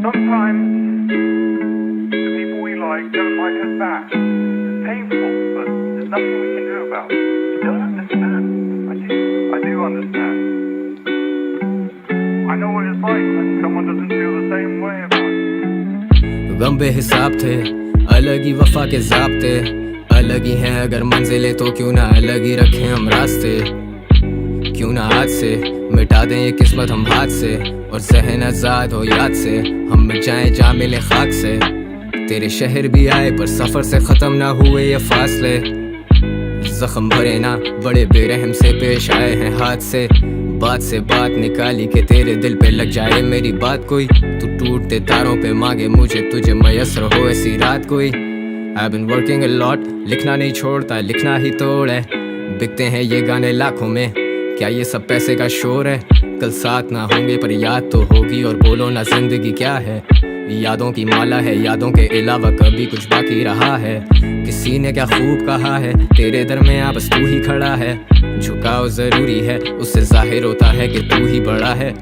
Sometimes the people we like don't like us back. It's painful, but there's nothing we can do about it. You don't understand. I do understand. I know what it's like when someone doesn't feel the same way about you. गम बेहिसाब थे, अलग ही वफा के ज़ाब्ते, अलग ही हैं अगर मंजिलें तो क्यों ना अलग ही रखें हम रास्ते। क्यों ना आज से मिटा दें ये किस्मत हम हाथ से, और ज़हन आज़ाद हो याद से, हम मिट जाएं जा मिले खाक से। तेरे शहर भी आए पर सफ़र से ख़त्म ना हुए ये फासले, ज़ख्म भरे ना बड़े बेरहम से पेश आए हैं हाथ से। बात से बात निकाली कि तेरे दिल पे लग जाए मेरी बात कोई, तू टूटते तारों पे मांगे मुझे तुझे मयसर हो ऐसी रात कोई। I've been working a lot, लिखना नहीं छोड़ता लिखना ही तोड़ है, बिकते हैं ये गाने लाखों में, क्या ये सब पैसे का शोर है। कल साथ ना होंगे पर याद तो होगी, और बोलो ना जिंदगी क्या है, यादों की माला है, यादों के अलावा कभी कुछ बाकी रहा है। किसी ने क्या खूब कहा है, तेरे दरमियां बस तू ही खड़ा है। झुकाव जरूरी है, उससे जाहिर होता है कि तू ही बड़ा है।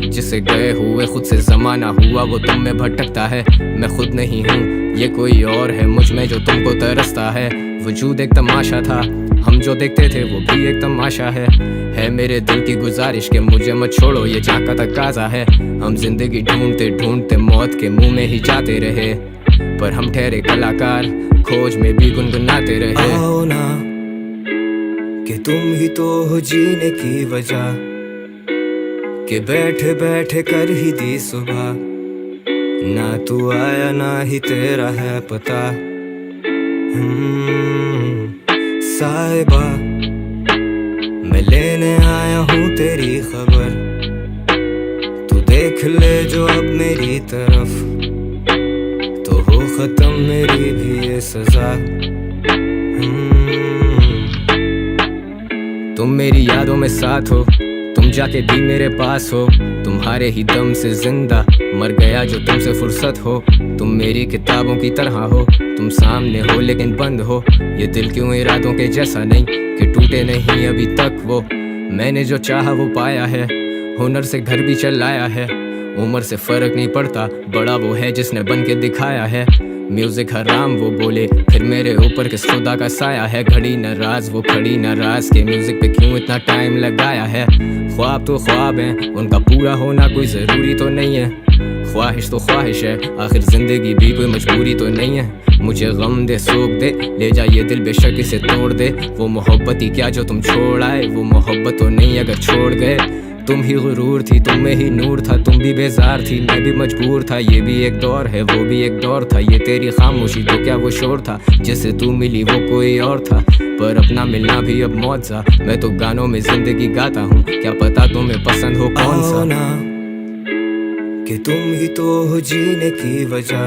जिसे गए हुए खुद से जमाना हुआ वो तुम में भटकता है। मैं खुद नहीं हूँ ये कोई और है, मुझ में जो तुमको तरसता है। वजूद एक तमाशा था, हम जो देखते थे वो भी एक तमाशा है मेरे दिल की गुजारिश के मुझे मत छोड़ो ये जान का तकाजा है। हम जिंदगी ढूंढते ढूंढते मौत के मुंह में ही जाते रहे, पर हम ठहरे कलाकार खोज में भी गुनगुनाते रहे। आओ ना कि तुम ही तो हो जीने की वजह, कि बैठे बैठे कर ही दी सुबह। ना तू आया ना ही तेरा है पता। साहिबा मैं लेने आया हूँ तेरी खबर, तू देख ले जो अब मेरी तरफ, तो हो खत्म मेरी भी ये सजा। तुम मेरी यादों में साथ हो, तुम जाके भी मेरे पास हो, तुम्हारे ही दम से जिंदा मर गया जो तुमसे फुर्सत हो। तुम मेरी किताबों की तरह हो, तुम सामने हो लेकिन बंद हो। ये दिल क्यों इरादों के जैसा नहीं कि टूटे नहीं अभी तक वो। मैंने जो चाहा वो पाया है, हुनर से घर भी चलाया है। उम्र से फर्क नहीं पड़ता, बड़ा वो है जिसने बन के दिखाया है। म्यूजिक हराम वो बोले फिर मेरे ऊपर किस खुदा का साया है। घड़ी नाराज वो खड़ी नाराज के म्यूजिक पे क्यों इतना टाइम लगाया है। ख्वाब तो ख्वाब हैं, उनका पूरा होना कोई ज़रूरी तो नहीं है। ख्वाहिश तो ख्वाहिश है, आखिर ज़िंदगी भी कोई मजबूरी तो नहीं है। मुझे गम दे सोख दे, ले जा ये दिल बेशक इसे तोड़ दे। वो मोहब्बत ही क्या जो तुम छोड़ आए, वो मोहब्बत तो नहीं अगर छोड़ गए। तुम ही गुरूर थी, तुम में ही नूर था, तुम भी बेजार थी, मैं भी मजबूर था। ये भी एक दौर है, वो भी एक दौर था। ये तेरी खामोशी तो क्या वो शोर था, जिससे तू मिली वो कोई और था। पर अपना मिलना भी अब मौत सा, मैं तो गानों में जिंदगी गाता हूँ, क्या पता तुम्हें पसंद हो कौन सा। ना कि तुम ही तो हो जीने की वजह,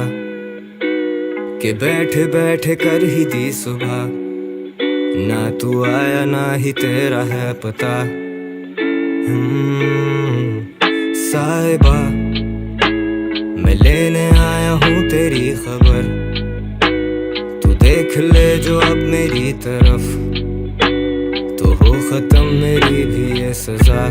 कि बैठे बैठे कर ही दी सुबह। ना तू आया ना ही तेरा है पता। साहिबा मैं लेने आया हूँ तेरी खबर, तू देख ले जो अब मेरी तरफ, तो हो खत्म मेरी भी ये सजा।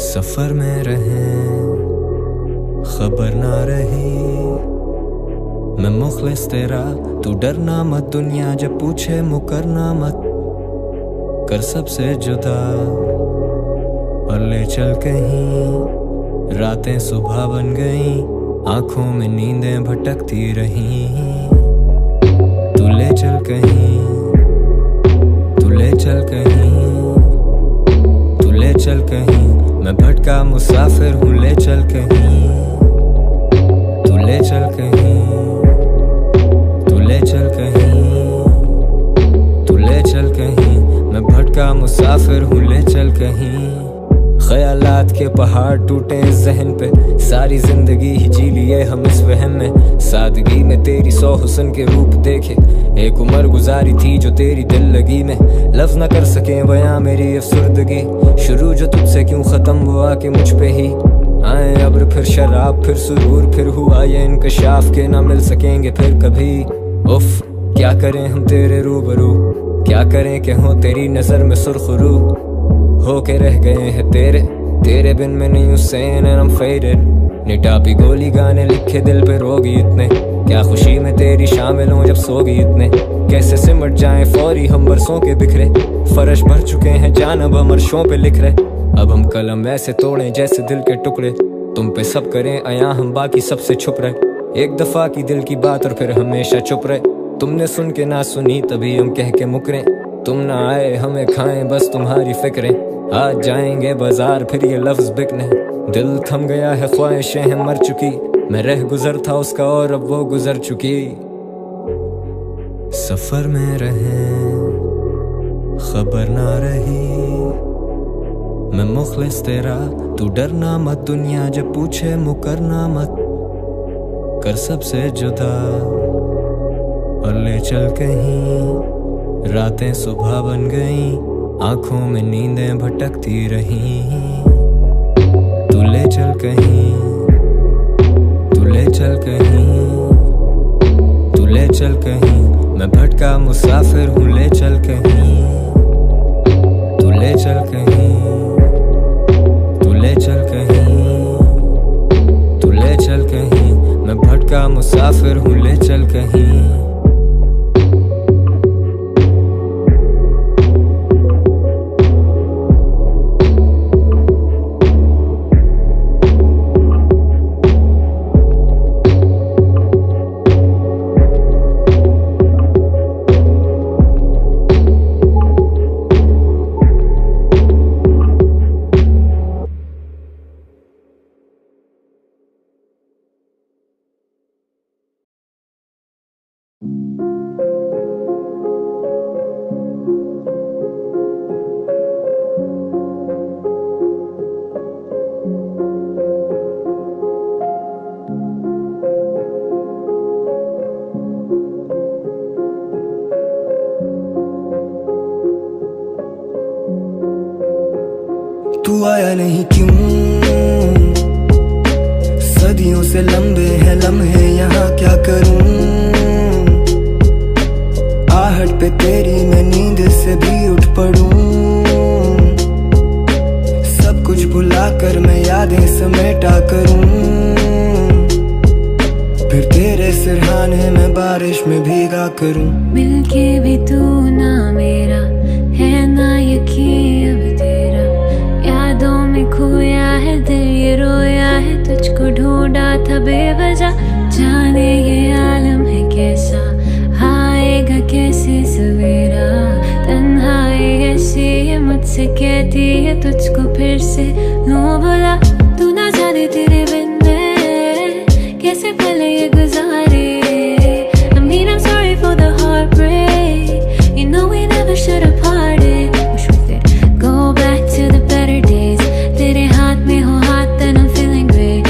सफर में रहे खबर ना रही, मैं मुखलिस तेरा तू डरना मत। दुनिया जब पूछे मुकरना मत, कर सबसे जुदा और ले चल कहीं। रातें सुबह बन गई, आंखों में नींदें भटकती रही। तू ले चल कहीं, तू ले चल कहीं, तू ले चल कहीं, मैं भटका मुसाफिर हूँ, ले चल कहीं, तू ले चल कहीं, तू ले चल कहीं, तू ले चल कहीं, मैं भटका मुसाफिर हूँ, ले चल कहीं। ख्यालात के पहाड़ टूटे इस जहन पे, सारी जिंदगी ही जी लिए हम इस वहम में। सादगी में तेरी 100 हुस्न के रूप देखे, एक उम्र गुजारी थी जो तेरी दिल लगी में। लफ्ज न कर सके बयां मेरी अफसुर्दगी, शुरू जो तुझसे क्यों खत्म वो आके मुझ पे ही आए। अब्र फिर शराब फिर सुरूर, फिर हुआ ये इंकशाफ के ना मिल सकेंगे फिर कभी। उफ क्या करें हम तेरे रूबरू, क्या करें कि हो तेरी नजर में सुरखरू होके रह गए हैं तेरे बिन में नहीं हुसैन and I'm faded। निटापी गोली गाने लिखे दिल पे रोगी इतने, क्या खुशी में तेरी शामिल हूँ जब सोगी इतने। कैसे सिमट जाएं फौरी हम बरसों के बिखरे, फर्श भर चुके हैं जान अब हम अर्शों पे लिख रहे। अब हम कलम ऐसे तोड़ें जैसे दिल के टुकड़े, तुम पे सब करें अया हम बाकी सबसे छुप रहे। एक दफा की दिल की बात और फिर हमेशा चुप रहे। तुमने सुन के ना सुनी तभी हम कह के मुकरे, तुम ना आए हमें खाएं बस तुम्हारी फिक्रें। आज जाएंगे बाजार फिर ये लफ्ज बिकने, दिल थम गया है ख्वाहिशें हैं मर चुकी। मैं रह गुजर था उसका और अब वो गुजर चुकी। सफर में रहे खबर ना रही, मैं मुखलिस तेरा तू डरना मत। दुनिया जब पूछे मुकरना मत, कर सबसे जुदा और ले चल कहीं। रातें सुबह बन गईं, आंखों में नींदें भटकती रहीं। तू ले चल कहीं, तू ले चल कहीं, तू ले चल कहीं, मैं भटका मुसाफिर हूँ, ले चल कहीं, तू ले चल कहीं, तू ले चल कहीं, तू ले चल कहीं, मैं भटका मुसाफिर हूँ, ले चल कहीं। तू आया नहीं क्यों, सदियों से लंबे हैं लम्हे यहाँ क्या करूं। आहट पे तेरी मैं नींद से भी उठ पड़ूं, सब कुछ भुला कर मैं यादें समेटा करूं। फिर तेरे सिरहाने में बारिश में भीगा करूं। मिलके भी तू ना मेरा है ना यकीन अब तेरा, यादों में खोया है दिल ये रोया है। तुझको ढूंढा था बेवजह, जाने ये आलम है कैसा, आएगा कैसे सवेरा। तन्हाई ऐसी ये मुझसे कहती है तुझको फिर से यूं बुला। तू ना जाने तेरे बिन मैं कैसे पल ये गुजारे। I mean I'm sorry for the heartbreak, you know we never should have parted. Wish we could go back to the better days. तेरे हाथ में हो हाथ then I'm feeling great.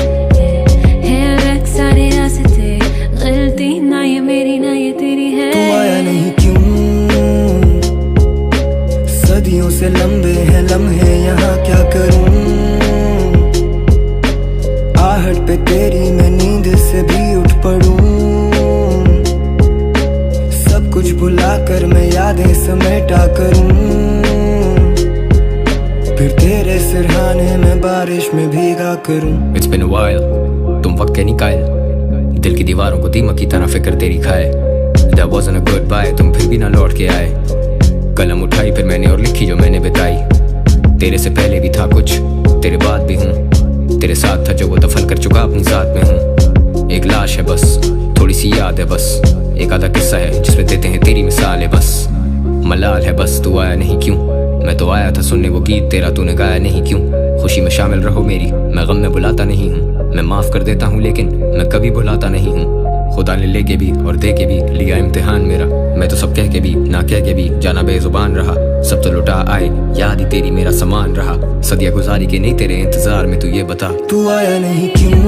है वक्त सारे रास्ते, गलती ना ये मेरी ना ये तेरी है। तू आया नहीं क्यों, सदियों से लंबे हैं लम्हे यहाँ क्या करूं। आहट पे तेरी मैं नींद से भी उठ पड़ूं, सब कुछ भुला कर मैं यादें समेटा करूं। फिर तेरे सिरहाने में बारिश में भीगा करूं। It's been a while, तुम वक्त के निकाल, दिल की दीवारों को दीमक की तरह फिक्र तेरी खाए। That wasn't a goodbye, तुम फिर भी ना लौट के आए। कलम उठाई फिर मैंने और लिखी जो मैंने बिताई। तेरे से पहले भी था कुछ, तेरे बाद भी हूँ। तेरे साथ था जो वो दफन कर चुका अपनी साथ में हूँ। एक लाश है बस, थोड़ी सी याद है बस, एक आधा किस्सा है जिसमें देते हैं तेरी मिसाल है बस। मलाल है बस तू आया नहीं क्यों, मैं तो आया था सुनने वो गीत तेरा, तूने गाया नहीं क्यों? खुशी में शामिल रहो मेरी, मैं गम में बुलाता नहीं हूँ। मैं माफ कर देता हूँ लेकिन मैं कभी भुलाता नहीं हूँ। खुदा ने लेके भी और दे के भी लिया इम्तिहान मेरा। मैं तो सब कह के भी ना कह के भी जाना बेजुबान रहा। सब तो लुटा आए, याद ही तेरी मेरा समान रहा। सदिया गुजारी के नहीं तेरे इंतजार में, तू ये बता तू आया नहीं क्यों?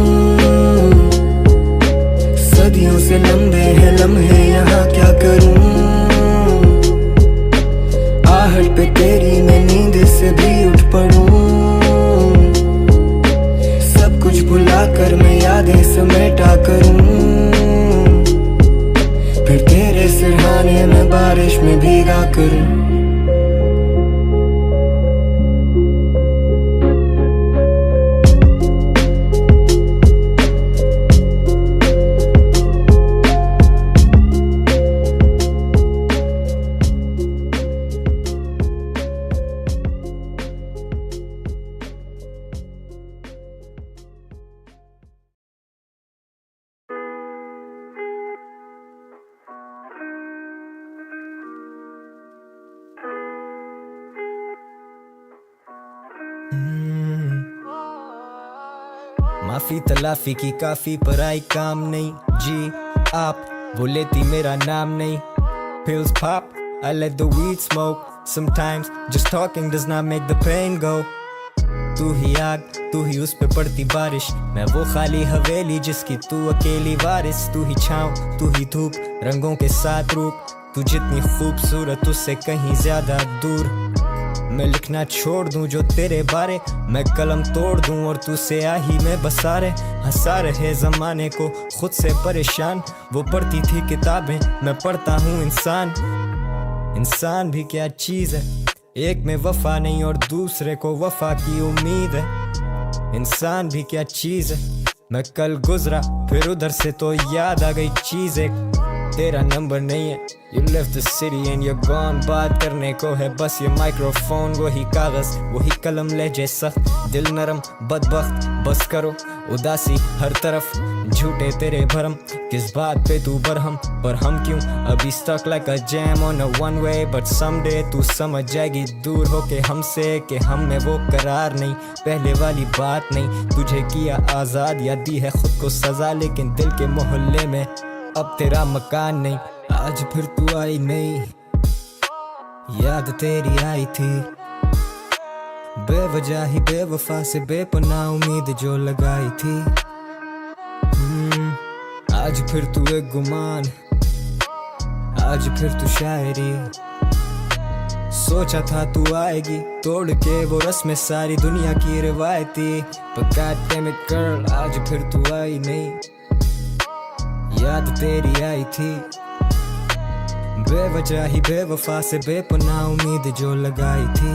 सदियों से लंबे हैं लम्हे, यहाँ क्या करूं? आहट पे तेरी मैं नींद से भी उठ पड़ूं। सब कुछ भुला कर मैं यादें समेटा करूं, फिर तेरे सिरहाने में बारिश में भीगा करूं। माफी तलाफी की काफी पर आई काम नहीं जी आप, वो लेती मेरा नाम नहीं। Pills pop, I let the weed smoke. Sometimes just talking does not make the pain go. तू ही आग, तू ही उस पे पड़ती बारिश, मैं वो खाली हवेली जिसकी तू अकेली वारिस। तू ही छाँव, तू ही धूप, रंगों के साथ रूप, तू जितनी खूबसूरत उससे कहीं ज्यादा दूर। मैं लिखना छोड़ दूं जो तेरे बारे, मैं कलम तोड़ दूं और तू स्याही में बसा रहे। हंसा रहे जमाने को खुद से परेशान, वो पढ़ती थी किताबें, मैं पढ़ता हूँ इंसान। इंसान भी क्या चीज़ है, एक में वफा नहीं और दूसरे को वफा की उम्मीद है। इंसान भी क्या चीज़ है, मैं कल गुजरा फिर उधर से तो याद आ गई चीज़ एक, तेरा नंबर नहीं है। You left the city and you're gone, बात करने को है बस ये माइक्रोफोन। वही कागज वही कलम लहजे सख्त, दिल नरम बदबख्त, बस करो उदासी हर तरफ, झूठे तेरे भरम, किस बात पे तू बरहम, पर हम क्यों अभी stuck like a jam on a one way। But someday तू समझ जाएगी दूर होके हमसे कि हम में वो करार नहीं, पहले वाली बात नहीं। तुझे किया आज़ाद या दी है खुद को सजा, लेकिन दिल के मोहल्ले में अब तेरा मकान नहीं। आज फिर तू आई नहीं, याद तेरी आई थी, बेवजह ही बेवफा से बेपनाह उम्मीद जो लगाई थी। आज फिर तू एक गुमान, आज फिर तू शायरी, सोचा था तू आएगी तोड़ के वो रस्में सारी दुनिया की रिवायती। But God damn it girl, आज फिर तू आई नहीं, याद तेरी आई थी, बेवजह ही बेवफा से बेपनाह उम्मीद जो लगाई थी।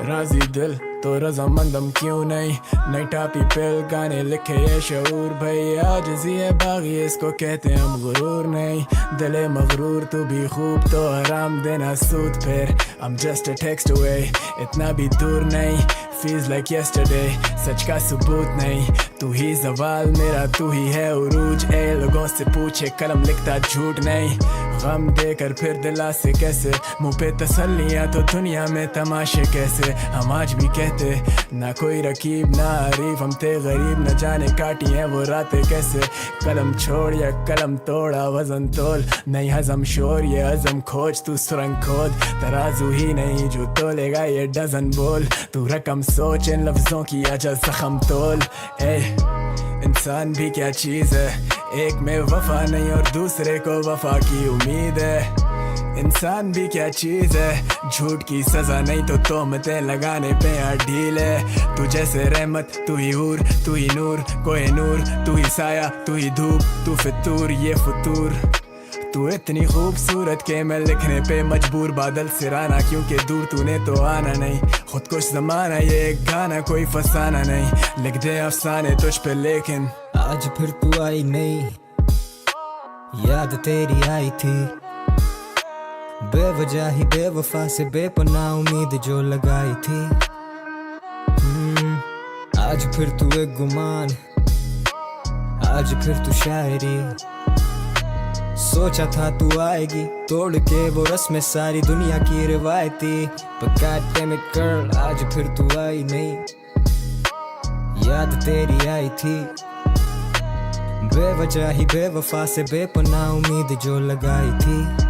राजी दिल तो रजामंदम क्यों नहीं, नई टापी पिल गाने लिखे ये शऊर भैया, आजिज़ी है बागी इसको कहते हम गुरूर नहीं। दिले मगरूर तू भी खूब तो आराम देना सूद, फिर I'm just a text away, इतना भी दूर नहीं, feels like yesterday, सच का सबूत नहीं। तू ही ज़वाल मेरा, तू ही है उरूज, ए लोगों से पूछे कलम लिखता झूठ नहीं। गम देकर फिर दिला से कैसे, मुँह पे तसल्लियाँ तो दुनिया में तमाशे कैसे। हम आज भी कहते ना कोई रकीब ना हरीफ, हम थे गरीब न जाने काटी हैं वो रातें कैसे। कलम छोड़ या कलम तोड़ा वजन तोल, नहीं हजम शोर ये हजम खोज, तू सुरंग खोद तराजू ही नहीं जो तोलेगा ये डजन बोल। तू रकम सोच इन लफ्जों की आजा जख्म तोल। इंसान भी क्या चीज़ है, एक में वफा नहीं और दूसरे को वफा की उम्मीद है। इंसान भी क्या चीज़ है, झूठ की सज़ा नहीं तो तोहमतें लगाने पे ढील है। तू जैसे रहमत तू ही हूर, तू ही नूर कोई नूर, तू ही साया तू ही धूप, तू फितूर ये फतूर। तू इतनी खूबसूरत के मैं लिखने पे मजबूर, बादल सिराना क्योंकि दूर तूने तो आना नहीं। खुद कुछ ज़माना ये एक गाना कोई फसाना नहीं, लिख दे अफसाने तुझ पे लेकिन आज फिर तू आई नहीं, याद तेरी आई थी, बेवजह ही बेवफा से बेपनाह उम्मीद जो लगाई थी। आज फिर तू एक गुमान, आज फिर तू शायरी, सोचा था तू आएगी तोड़ के वो रस्में सारी दुनिया की रिवायती, but God damn it girl आज फिर तू आई नहीं। याद तेरी आई थी बेवजह ही बेवफा से बेपनाह उम्मीद जो लगाई थी।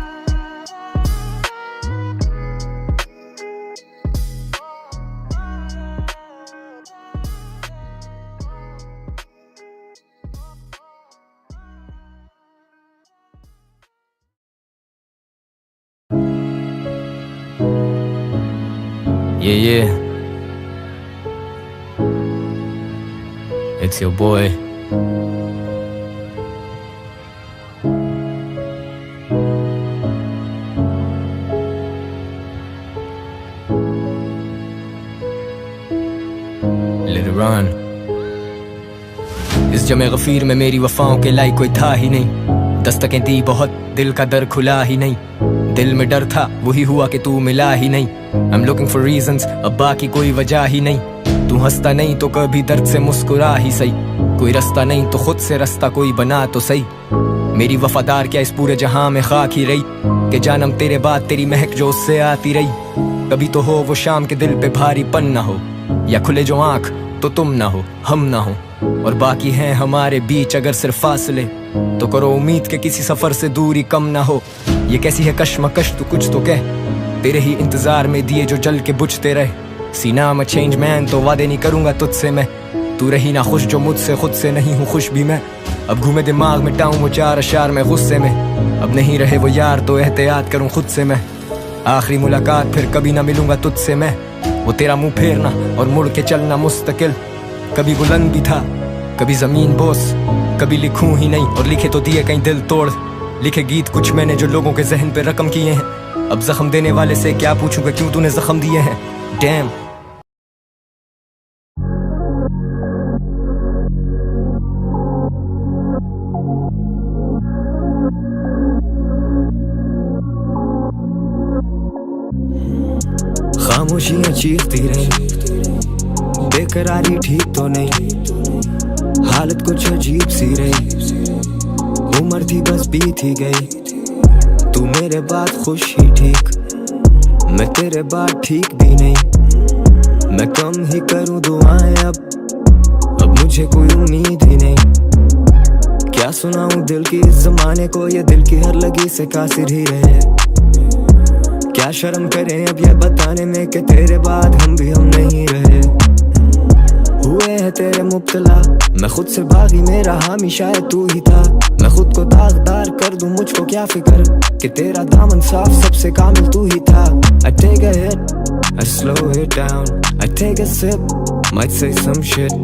Yeah, it's your boy. Let it run. इस जमे गफीर में मेरी वफाओं के लायक कोई था ही नहीं, दस्तकें दी बहुत दिल का दर खुला ही नहीं, दिल में डर था वही हुआ कि तू मिला ही नहीं। I'm looking for reasons, अब बाकी कोई वजह ही नहीं, तू हंसता नहीं तो कभी दर्द से मुस्कुरा ही सही, कोई रास्ता नहीं तो खुद से रास्ता कोई बना तो सही। मेरी वफादार क्या इस पूरे जहां में खाक ही रही, कि जानम तेरे बाद तेरी महक जो उससे आती रही। कभी तो हो वो शाम के दिल पे भारीपन ना हो, या खुले जो आंख तो तुम ना हो हम ना हो, और बाकी हैं हमारे बीच अगर सिर्फ फासले, तो करो उम्मीद के किसी सफर से दूरी कम ना हो। ये कैसी है कश्मकश तू कुछ तो कह, तेरे ही इंतजार में दिए जो जल के बुझते रहे। सीना में चेंज मैन तो वादे नहीं करूंगा तुझसे मैं, तू रही ना खुश जो मुझसे खुद से नहीं हूँ खुश भी मैं। अब घूमे दिमाग में टाऊं वो चार अशार में गुस्से में, अब नहीं रहे वो यार तो एहतियात करूं खुद से मैं। आखिरी मुलाकात फिर कभी ना मिलूंगा तुझसे मैं, वो तेरा मुंह फेरना और मुड़ के चलना मुस्तकिल। कभी बुलंद भी था कभी जमीन बोस, कभी लिखूं ही नहीं और लिखे तो दिए कहीं दिल तोड़। लिखे गीत कुछ मैंने जो लोगों के जहन पे रकम किए हैं, अब जख्म देने वाले से क्या पूछूंगा क्यों तूने जख्म दिए हैं। डैम खामोशियां चीखती रही, बेकरारी ठीक तो नहीं, हालत कुछ अजीब सी रही। उम्र थी बस बीत ही गई, तू मेरे बाद खुश ही ठीक, मैं तेरे बाद ठीक भी नहीं। मैं कम ही करूं दुआएं अब मुझे कोई उम्मीद ही नहीं। क्या सुनाऊं दिल की इस जमाने को, ये दिल की हर लगी से कासिर ही रहे। क्या शर्म करें अब ये बताने में कि तेरे बाद हम भी हम नहीं रहे। हुए हैं तेरे मुब्तला, मैं खुद से भागी मेरा हामी शायद तू ही था। मैं खुद को दागदार कर दूं मुझको क्या फिक्र, कि तेरा दामन साफ सबसे कामिल तू ही था। I take a hit, I slow it down, I take a sip, might say some shit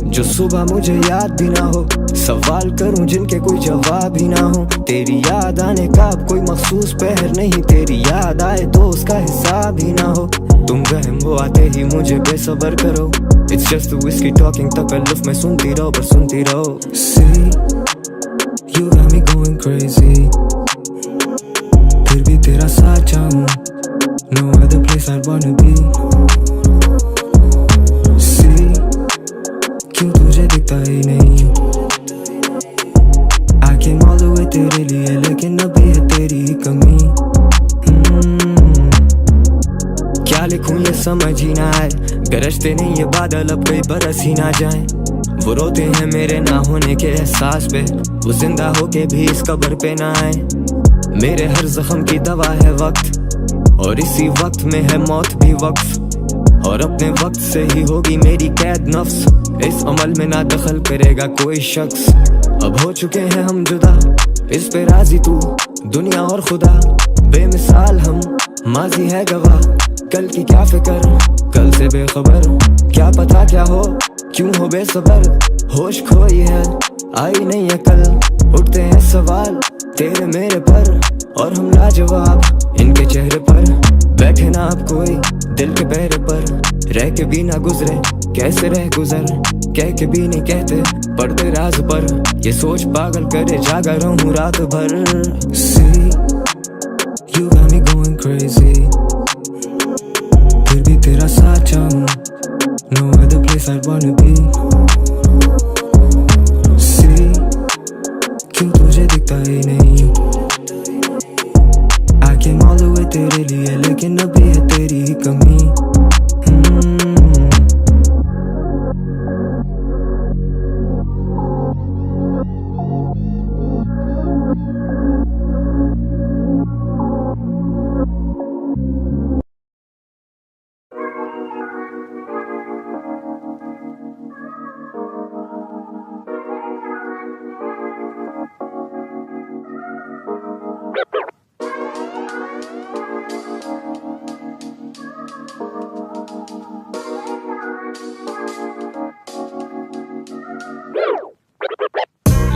जो सुबह मुझे याद भी ना हो, सवाल करूं जिनके कोई जवाब ही ना हो। तेरी याद आने का अब कोई मखसूस पहर नहीं, तेरी याद आए तो उसका हिसाब ही ना हो। तुम रहम वो आते ही मुझे बेसबर करो, It's just the whiskey talking, तकल्लुफ में सुनती रहो पर सुनती रहो। See, you got me going crazy, फिर भी तेरा साथ चाहूं, no other place I'd wanna be। See, क्यों तुझे दिखता ही नहीं, I came all the way तेरे लिए, लेकिन अभी है तेरी ही कमी। क्या लिखूं ये समझ ही ना आए, गरजते नहीं ये बादल अब कई बरस ही ना जाएं। वो रोते हैं मेरे ना होने के एहसास पे, वो जिंदा होके भी इस कब्र पे ना आए। मेरे हर जख्म की दवा है वक्त, और इसी वक्त में है मौत भी वक्फ, और अपने वक्त से ही होगी मेरी कैद नफ्स। इस अमल में ना दखल करेगा कोई शख्स। अब हो चुके हैं हम जुदा, इस पे राजी तू दुनिया और खुदा। बेमिसाल हम माजी है गवाह, कल की क्या फिक्र कल से बेखबर। क्या पता क्या हो क्यों हो बेसबर, होश खोई है आई नहीं है कल। उठते हैं सवाल तेरे मेरे पर, और हम लाजवाब इनके चेहरे पर। बैठे ना अब कोई दिल के पैरे पर, रह के भी ना गुजरे कैसे रह गुजर। कह के भी नहीं कहते पढ़ते राज पर, ये सोच पागल करे जागा रहूं रात भर। See, you got me going crazy, फिर भी तेरा साथ चाहूं, no other place I'd wanna be। See, क्यों तुझे दिखता ही नहीं, है तेरी ही कमी।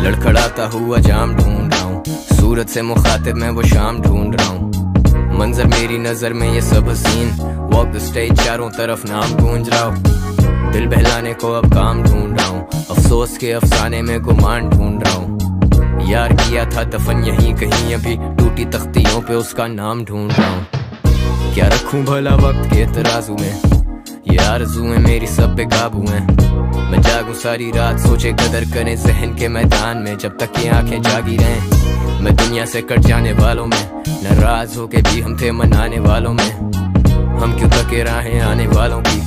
लड़खड़ाता हुआ जाम ढूंढ रहा हूँ, सूरत से मुखातिब मैं वो शाम ढूंढ रहा हूँ। मंजर मेरी नजर में ये सब हसीन, वॉक द स्टेज चारों तरफ नाम गूंज रहा हूँ। दिल बहलाने को अब काम ढूंढ रहा हूँ, अफसोस के अफसाने में गुमान ढूंढ रहा हूँ। यार किया था दफन यहीं कहीं, अभी टूटी तख्तियों पे उसका नाम ढूंढ रहा हूँ। क्या रखूं भला वक्त के तराजू में, ये आरज़ूएं मेरी सब पे काबू हैं। मैं जागूं सारी रात सोचे कदर करें जहन के मैदान में, जब तक ये आंखें जागी रहें। मैं दुनिया से कट जाने वालों में, नाराज होके भी हम थे मनाने वालों में। हम क्यों तके राहें आने वालों की,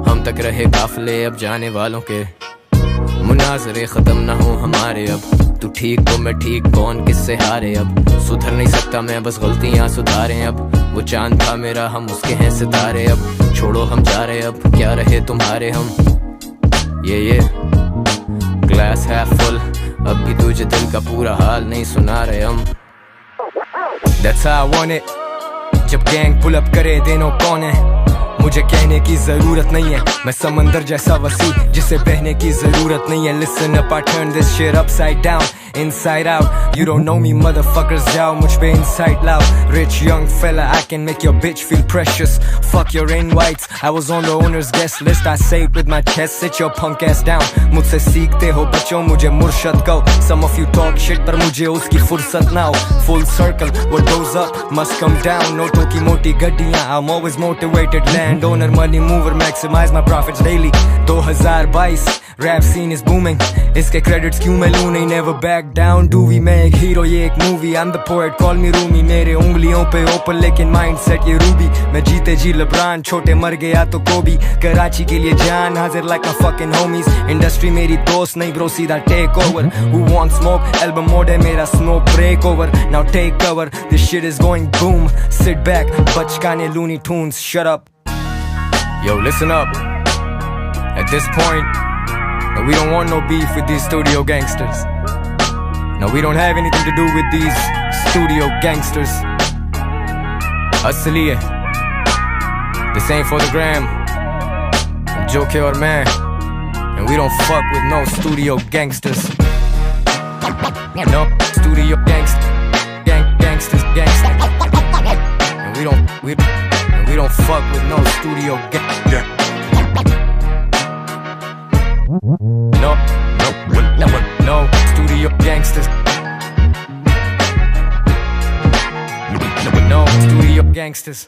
हम तक रहे काफिले अब जाने वालों के। मुनाजरे खत्म ना हो हमारे अब, तू ठीक तो मैं ठीक, कौन किससे हारे अब। सुधर नहीं सकता मैं बस गलतियां सुधारें अब, वो चांद था मेरा हम उसके हैं सितारे अब। छोड़ो हम जा रहे अब, क्या रहे तुम्हारे हम। ये ग्लास हाफ फुल, अब भी तुझे दिल का पूरा हाल नहीं सुना रहे हम। That's how I want it, जब गैंग पुल अप करे देनो कौन है। मुझे कहने की जरूरत नहीं है, मैं समंदर जैसा वसी जिसे बहने की जरूरत नहीं है। Listen up, I turn this shit upside down, inside out. You don't know me motherfuckers, जाओ मुझ पे inside loud. Rich young fella, I can make your bitch feel precious. Fuck your invites, I was on the owner's guest list. I say it with my chest, sit your punk ass down. मुझसे सीखते हो बच्चों, मुझे मुर्शद कहो। Some of you talk shit पर मुझे उसकी फुर्सत ना हो। Full circle, what goes up must come down. नोटों की मोटी गड्डियां, I'm always motivated. Landowner, money mover, maximize my profits daily. 2022, rap scene is booming. इसके credits क्यों मैं लूं नहीं, never back down. Do we make hero, ये एक movie. I'm the poet, call me Rumi. मेरे उंगलियों पे open लेकिन mindset ये रूबी। मैं जीते जी LeBron, छोटे मर गया तो कोबी। कराची के लिए जान हाजिर like my fucking homies. Industry मेरी दोस्त नहीं bro, सीधा take over. Who wants smoke? Album mode है मेरा, smoke break over. Now take cover, this shit is going boom. Sit back, बचकाने Looney Tunes, shut up. Yo, listen up. At this point, no, we don't want no beef with these studio gangsters. No, we don't have anything to do with these studio gangsters. असली है, this ain't for the gram. Joke और मैं, and we don't fuck with no studio gangsters. No studio gangsters. And we don't fuck with no studio gangsters. No studio gangsters. No studio gangsters.